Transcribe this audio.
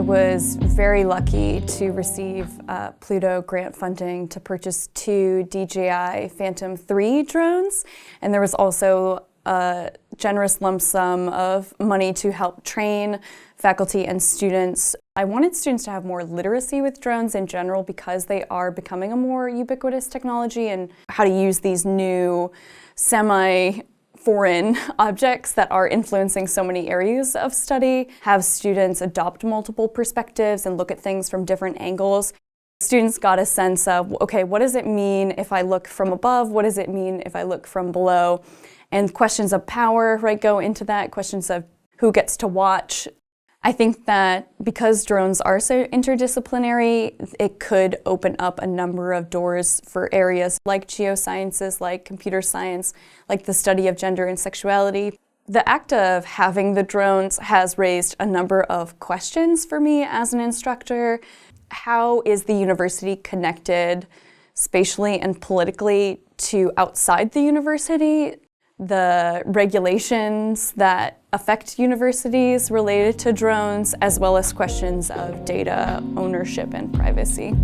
was very lucky to receive PLUTO grant funding to purchase 2 DJI Phantom 3 drones, and there was also a generous lump sum of money to help train faculty and students. I wanted students to have more literacy with drones in general because they are becoming a more ubiquitous technology, and how to use these new semi-foreign objects that are influencing so many areas of study, have students adopt multiple perspectives and look at things from different angles. Students got a sense of, okay, what does it mean if I look from above? What does it mean if I look from below? And questions of power, right, go into that, questions of who gets to watch. I think that because drones are so interdisciplinary, it could open up a number of doors for areas like geosciences, like computer science, like the study of gender and sexuality. The act of having the drones has raised a number of questions for me as an instructor. How is the university connected spatially and politically to outside the university? The regulations that affect universities related to drones, as well as questions of data ownership and privacy.